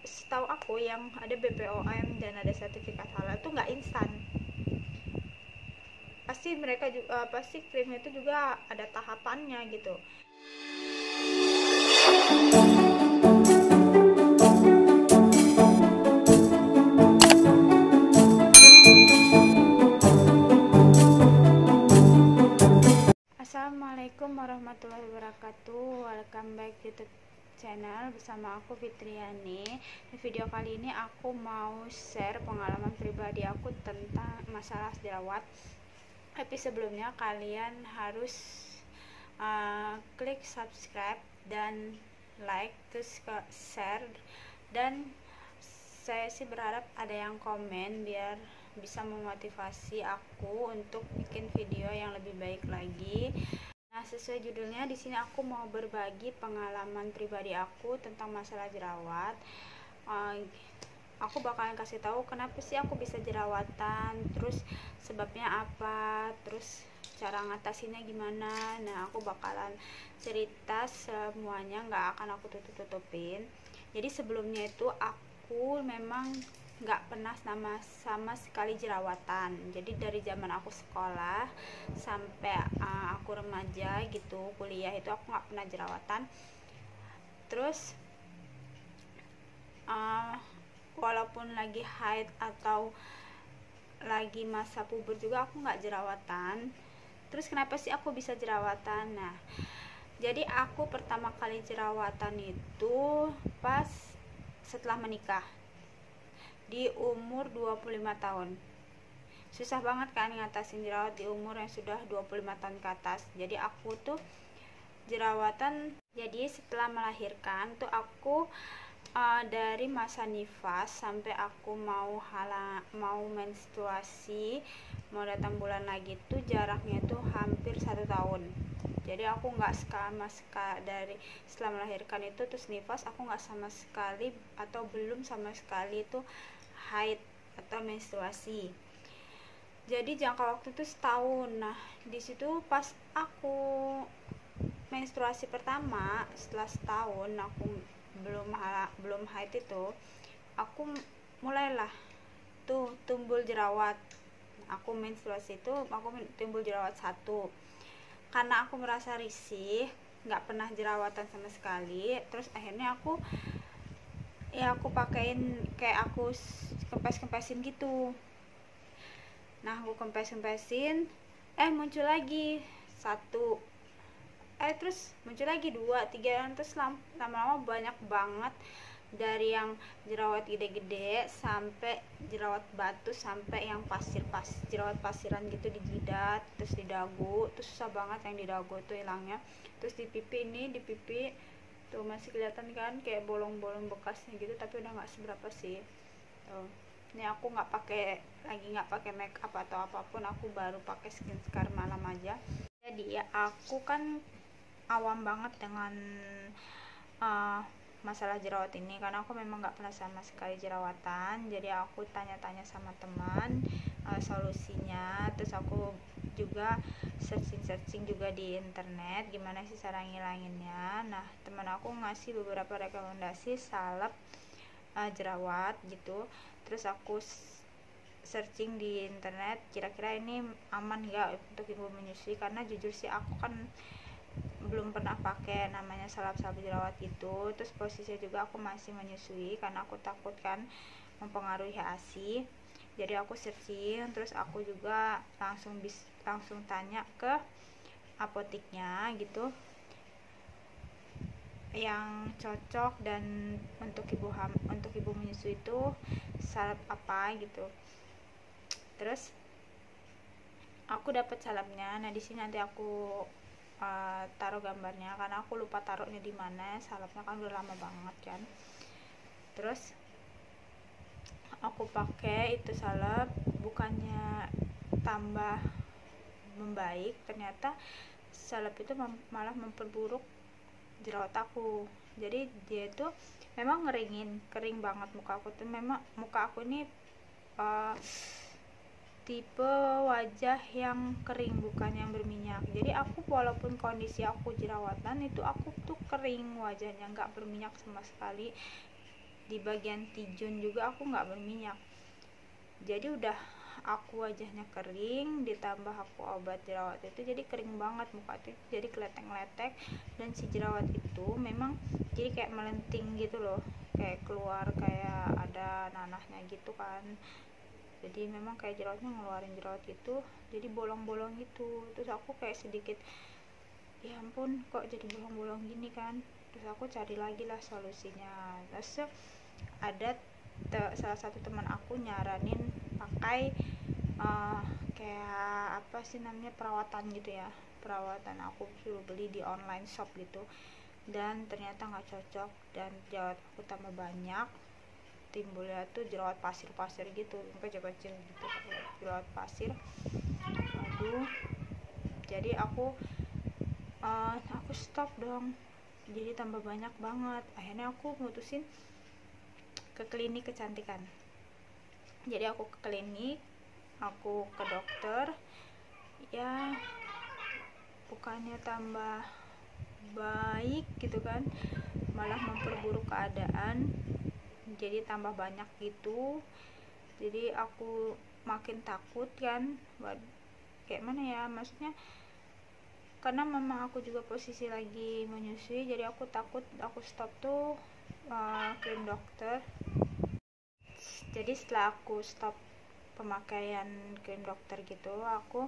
setahu aku yang ada BPOM dan ada sertifikat halal tuh nggak instan. Pasti mereka juga pasti krimnya itu juga ada tahapannya gitu. Assalamualaikum warahmatullahi wabarakatuh. Welcome back YouTube channel bersama aku Fitriani. Di video kali ini aku mau share pengalaman pribadi aku tentang masalah jerawat. Tapi sebelumnya kalian harus klik subscribe dan like, terus share, dan saya sih berharap ada yang komen biar bisa memotivasi aku untuk bikin video yang lebih baik lagi. Nah, sesuai judulnya, di sini aku mau berbagi pengalaman pribadi aku tentang masalah jerawat. Aku bakalan kasih tahu kenapa sih aku bisa jerawatan, terus sebabnya apa, terus cara ngatasinnya gimana. Nah, aku bakalan cerita semuanya, nggak akan aku tutup-tutupin. Jadi sebelumnya itu aku memang nggak pernah sama sekali jerawatan. Jadi dari zaman aku sekolah sampai aku remaja gitu, kuliah, itu aku nggak pernah jerawatan. Terus walaupun lagi haid atau lagi masa puber juga aku nggak jerawatan. Terus kenapa sih aku bisa jerawatan? Nah, jadi aku pertama kali jerawatan itu pas setelah menikah di umur 25 tahun. Susah banget kan ngatasin jerawat di umur yang sudah 25 tahun ke atas. Jadi aku tuh jerawatan, jadi setelah melahirkan tuh aku dari masa nifas sampai aku mau menstruasi, mau datang bulan lagi tuh jaraknya tuh hampir 1 tahun. Jadi aku nggak sama sekali dari setelah melahirkan itu terus nifas, aku nggak sama sekali atau belum sama sekali itu haid atau menstruasi. Jadi jangka waktu itu setahun. Nah, di situ pas aku menstruasi pertama setelah setahun aku belum haid itu, aku mulailah tuh timbul jerawat. Aku menstruasi itu aku timbul jerawat satu. Karena aku merasa risih, nggak pernah jerawatan sama sekali. Terus akhirnya aku pakein kayak aku kempes-kempesin gitu. Nah, aku kempes-kempesin, muncul lagi satu, terus muncul lagi 2, 3, terus lama-lama banyak banget. Dari yang jerawat gede-gede sampai jerawat batu, sampai yang jerawat pasiran gitu di jidat, terus di dagu. Terus susah banget yang di dagu tuh hilangnya. Terus di pipi tuh masih kelihatan kan kayak bolong-bolong bekasnya gitu, tapi udah nggak seberapa sih. Tuh, ini aku nggak pakai make up atau apapun, aku baru pakai skincare malam aja. Jadi ya aku kan awam banget dengan masalah jerawat ini, karena aku memang nggak pernah sama sekali jerawatan. Jadi aku tanya-tanya sama teman solusinya, terus aku juga searching juga di internet gimana sih cara ngilanginnya. Nah, teman aku ngasih beberapa rekomendasi salep jerawat gitu. Terus aku searching di internet, kira-kira ini aman nggak untuk ibu menyusui, karena jujur sih aku kan belum pernah pakai namanya salep jerawat gitu. Terus posisinya juga aku masih menyusui, karena aku takut kan mempengaruhi ASI. Jadi aku searching, terus aku juga langsung tanya ke apoteknya gitu yang cocok dan untuk ibu menyusui itu salep apa gitu. Terus aku dapat salepnya. Nah, di sini nanti aku taruh gambarnya, karena aku lupa taruhnya di mana. Salepnya kan udah lama banget kan. Terus aku pakai itu salep, bukannya tambah membaik, ternyata salep itu malah memperburuk jerawat aku. Jadi dia itu memang kering banget muka aku tuh. Memang muka aku ini tipe wajah yang kering, bukan yang berminyak. Jadi aku walaupun kondisi aku jerawatan itu, aku tuh kering wajahnya, nggak berminyak sama sekali. di bagian tijun juga aku nggak berminyak. Jadi udah aku wajahnya kering, ditambah aku obat jerawat itu jadi kering banget muka itu, jadi keletek-letek. Dan si jerawat itu memang jadi kayak melenting gitu loh, kayak keluar kayak ada nanahnya gitu kan. Jadi memang kayak jerawatnya ngeluarin jerawat gitu, jadi bolong-bolong gitu. Terus aku kayak sedikit, ya ampun kok jadi bolong-bolong gini kan. Terus aku cari lagi lah solusinya. Terus ada salah satu teman aku nyaranin pakai kayak apa sih namanya, perawatan gitu ya, perawatan. Aku suruh beli di online shop gitu, dan ternyata nggak cocok, dan jerawat aku tambah banyak, timbulnya tuh jerawat pasir-pasir gitu, kecil-kecil gitu, jerawat pasir. Aduh, jadi aku stop dong, jadi tambah banyak banget. Akhirnya aku mutusin ke klinik kecantikan. Jadi aku ke klinik, aku ke dokter, ya bukannya tambah baik gitu kan, malah memperburuk keadaan, jadi tambah banyak gitu. Jadi aku makin takut kan, kayak mana ya, maksudnya karena mama aku juga posisi lagi menyusui, jadi aku takut. Aku stop tuh krim dokter. Jadi setelah aku stop pemakaian krim dokter gitu, aku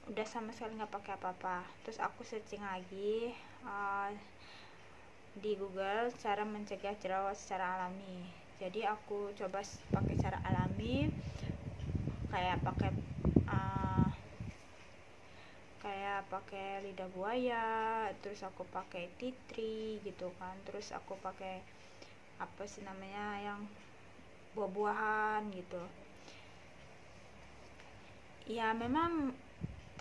udah sama sekali nggak pakai apa-apa. Terus aku searching lagi di Google cara mencegah jerawat secara alami. Jadi aku coba pakai cara alami, kayak pakai lidah buaya, terus aku pakai tea tree gitu kan, terus aku pakai apa sih namanya yang buah-buahan gitu. Ya memang,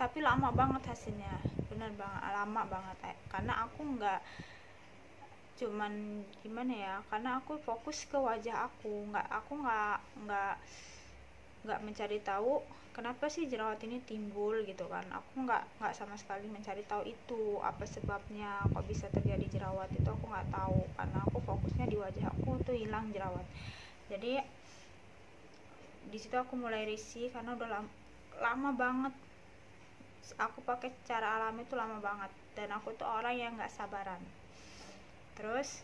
tapi lama banget hasilnya, bener banget lama banget. Karena aku nggak cuman gimana ya, karena aku fokus ke wajah aku, nggak mencari tahu kenapa sih jerawat ini timbul gitu kan. Aku nggak sama sekali mencari tahu itu apa sebabnya kok bisa terjadi jerawat itu, aku nggak tahu, karena aku fokusnya di wajah aku tuh hilang jerawat. Jadi di situ aku mulai risih karena udah lama banget aku pakai cara alami itu, lama banget, dan aku tuh orang yang nggak sabaran. Terus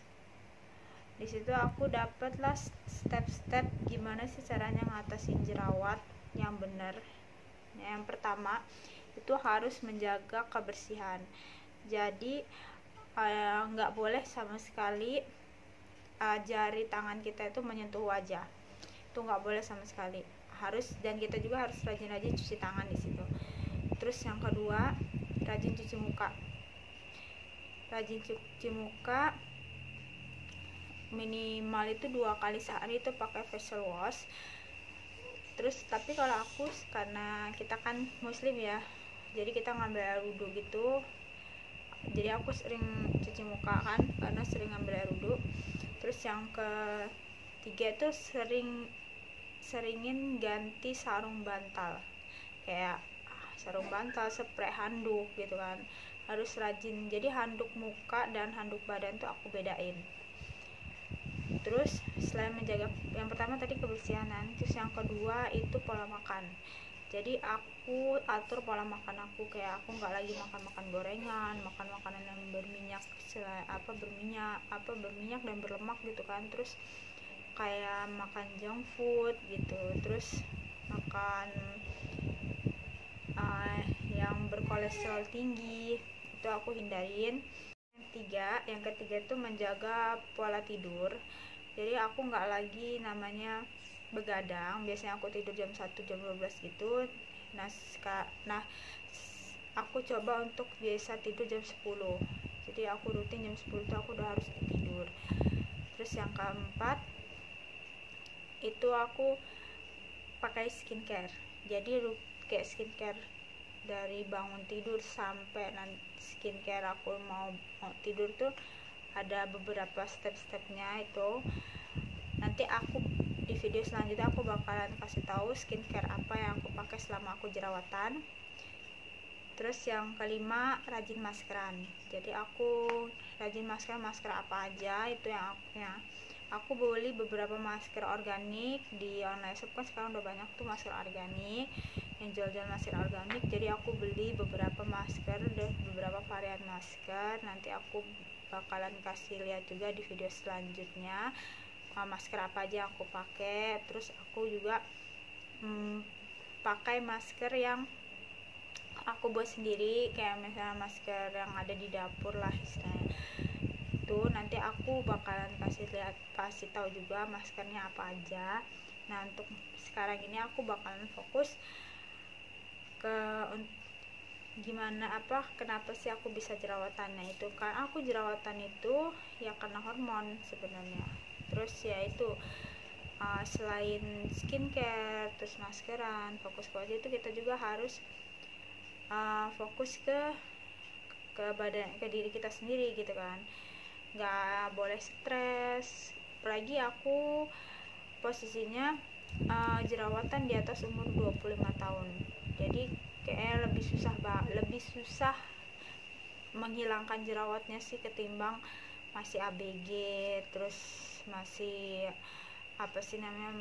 di situ aku dapet lah step-step gimana sih caranya ngatasin jerawat yang bener. Yang pertama itu harus menjaga kebersihan. Jadi nggak boleh sama sekali jari tangan kita itu menyentuh wajah, itu nggak boleh sama sekali, harus. Dan kita juga harus rajin-rajin cuci tangan di situ. Terus yang kedua, rajin cuci muka. Minimal itu 2 kali sehari itu pakai facial wash. Terus tapi kalau aku, karena kita kan muslim ya, jadi kita ngambil air wudhu gitu, jadi aku sering cuci muka kan, karena sering ngambil air wudhu. Terus yang ketiga itu seringin ganti sarung bantal, kayak sarung bantal, spray, handuk gitu kan, harus rajin. Jadi handuk muka dan handuk badan tuh aku bedain. Terus selain menjaga, yang pertama tadi kebersihan, terus yang kedua itu pola makan. Jadi aku atur pola makan aku, kayak aku nggak lagi makan gorengan, makan makanan yang berminyak, berminyak dan berlemak gitu kan. Terus kayak makan junk food gitu, terus makan yang berkolesterol tinggi itu aku hindarin. Yang ketiga itu menjaga pola tidur. Jadi aku nggak lagi namanya begadang, biasanya aku tidur jam 1, jam 12 gitu. Nah aku coba untuk biasa tidur jam 10. Jadi aku rutin jam 10 itu aku udah harus tidur. Terus yang keempat itu aku pakai skincare. Jadi kayak skincare dari bangun tidur sampai skincare aku mau tidur tuh ada beberapa step-stepnya itu. Nanti aku di video selanjutnya aku bakalan kasih tahu skincare apa yang aku pakai selama aku jerawatan. Terus yang kelima, rajin maskeran. Jadi aku rajin masker apa aja itu yang aku beli beberapa masker organik di online shop, kan sekarang udah banyak tuh masker organik yang jual-jual masker organik. Jadi aku beli beberapa masker dan beberapa varian masker. Nanti aku bakalan kasih lihat juga di video selanjutnya masker apa aja yang aku pakai. Terus aku juga pakai masker yang aku buat sendiri, kayak misalnya masker yang ada di dapur lah istilahnya. Itu nanti aku bakalan kasih tahu juga maskernya apa aja. Nah, untuk sekarang ini aku bakalan fokus ke kenapa sih aku bisa jerawatannya. Itu kan aku jerawatan itu ya karena hormon sebenarnya. Terus ya itu selain skincare terus maskeran, fokus ke wajah, itu kita juga harus fokus ke diri kita sendiri gitu kan. Nggak boleh stres, apalagi aku posisinya jerawatan di atas umur 25 tahun. Jadi kayak lebih susah menghilangkan jerawatnya sih ketimbang masih ABG, terus masih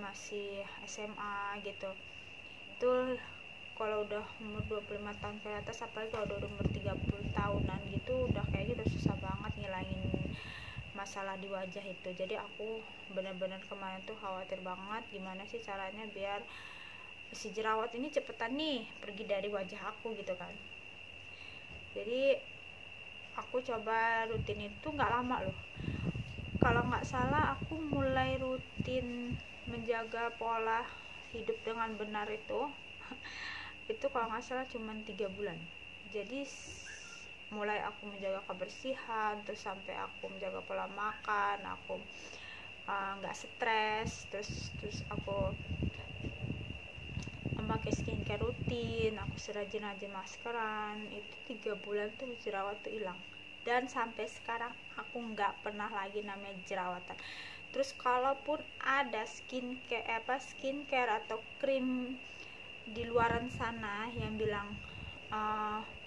masih SMA gitu. Itu kalau udah umur 25 tahun ke atas, apalagi kalau udah umur 30 tahunan gitu, udah kayak gitu susah banget ngilangin masalah di wajah itu. Jadi aku benar-benar kemarin tuh khawatir banget gimana sih caranya biar si jerawat ini cepetan nih pergi dari wajah aku gitu kan. Jadi aku coba rutin itu nggak lama loh, kalau nggak salah aku mulai rutin menjaga pola hidup dengan benar itu kalau nggak salah cuma 3 bulan. Jadi mulai aku menjaga kebersihan, terus sampai aku menjaga pola makan, aku nggak stres, terus aku memakai skincare rutin, aku serajin-rajin maskeran. Itu 3 bulan tuh jerawat tuh hilang, dan sampai sekarang aku nggak pernah lagi namanya jerawatan. Terus kalaupun ada skincare atau krim di luaran sana yang bilang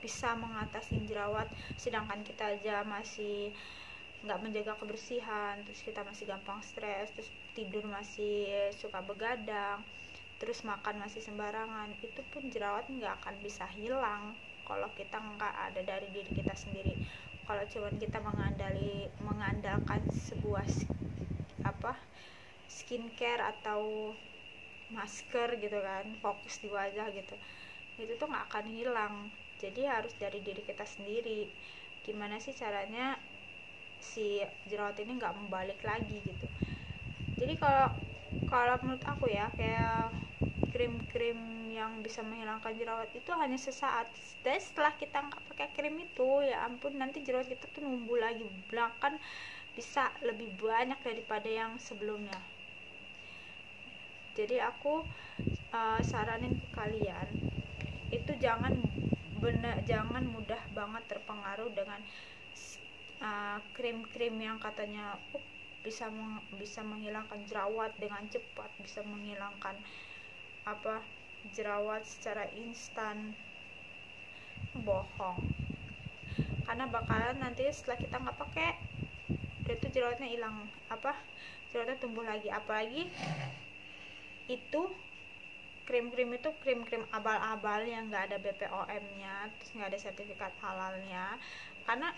bisa mengatasi jerawat, sedangkan kita aja masih nggak menjaga kebersihan, terus kita masih gampang stres, terus tidur masih suka begadang, terus makan masih sembarangan, itu pun jerawat nggak akan bisa hilang kalau kita nggak ada dari diri kita sendiri. Kalau cuman kita mengandalkan sebuah skincare atau masker gitu kan, fokus di wajah gitu, itu tuh nggak akan hilang. Jadi harus dari diri kita sendiri, gimana sih caranya si jerawat ini nggak membalik lagi gitu. Jadi kalau menurut aku ya, kayak krim-krim yang bisa menghilangkan jerawat itu hanya sesaat, dan setelah kita nggak pakai krim itu, ya ampun, nanti jerawat kita tuh numbuh lagi, bahkan bisa lebih banyak daripada yang sebelumnya. Jadi aku saranin ke kalian itu jangan mudah banget terpengaruh dengan krim-krim yang katanya bisa menghilangkan jerawat dengan cepat, bisa menghilangkan jerawat secara instan. Bohong, karena bakalan nanti setelah kita nggak pakai itu jerawatnya hilang, jerawatnya tumbuh lagi. Apalagi itu krim-krim abal-abal yang nggak ada BPOM-nya, terus nggak ada sertifikat halalnya. Karena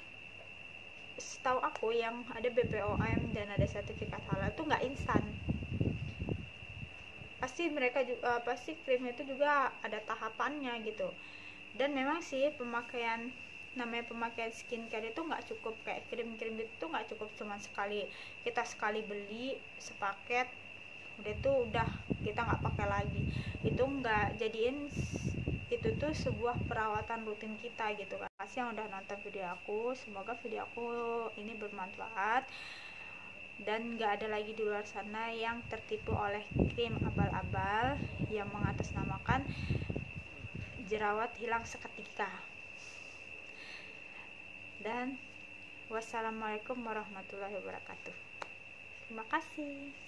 setahu aku yang ada BPOM dan ada sertifikat halal itu nggak instan, pasti krimnya itu juga ada tahapannya gitu. Dan memang sih pemakaian skincare itu nggak cukup kayak krim-krim itu, nggak cukup cuma kita sekali beli sepaket udah kita nggak pakai lagi. Itu nggak jadiin itu tuh sebuah perawatan rutin kita gitu kan. Makasih yang udah nonton video aku, semoga video aku ini bermanfaat dan nggak ada lagi di luar sana yang tertipu oleh krim abal-abal yang mengatasnamakan jerawat hilang seketika. Dan wassalamualaikum warahmatullahi wabarakatuh. Terima kasih.